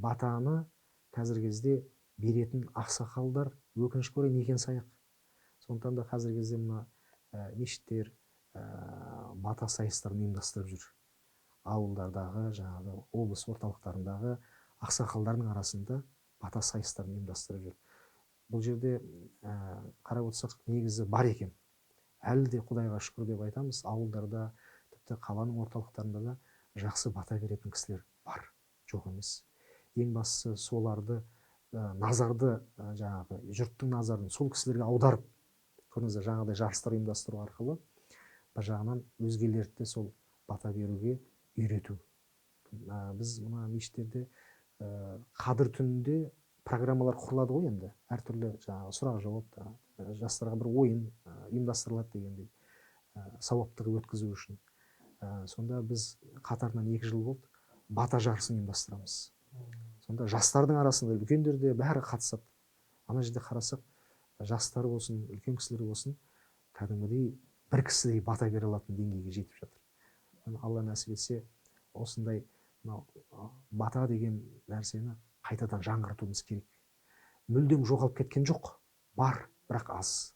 батаны қазіргі кезде беретін ақсақалдар өкінішке орай некен саяқ. Сондықтан да қазіргі кезде мына мешіттер бата сайыстарын ұйымдастырып жүр. Ауылдардағы, жаңағы облыс орталықтарындағы ақсақалдардың арасында бата сайыстарын ұйымдастырып жүр. Бұл жерде қарап отырсақ негізі бар екен. Әлі де Құдайға шүкір деп айтамыз, ауылдарда, тіпті қаланың орталықтарында да жақсы бата беретін кісілер бар, жоқ емес. Ең бастысы соларды назарды, жаңағы жұрттың назарын сол кісілерге аударып, көрдіңіздер, жаңағыдай жарыстар ұйымдастыру арқылы бір жағынан өзгелерді сол бата беруге үйрету. Біз мына мешіттерде қадір түнінде программалар құрылады ғой енді, әртүрлі жаңағы сұрақ жауап, жастарға бір ойын ұйымдастырылады дегендей, сауаптығы өткізу үшін. Сонда біз қатарынан 2 жыл болды, бата жарысын ұйымдастырамыз. Сонда жастардың арасында үлкендер де бәрі қатысады. Ана жерде қарасақ, жастар болсын, үлкен кісілер болсын, кәдімгідей бір кісідей бата бере алатын деңгейге жетіп жатыр. Алла нәсіп етсе, осындай бата деген нәрсені қайтадан жаңғыртуымыз керек. Мүлдем жоғалып кеткен жоқ, бар, бірақ аз.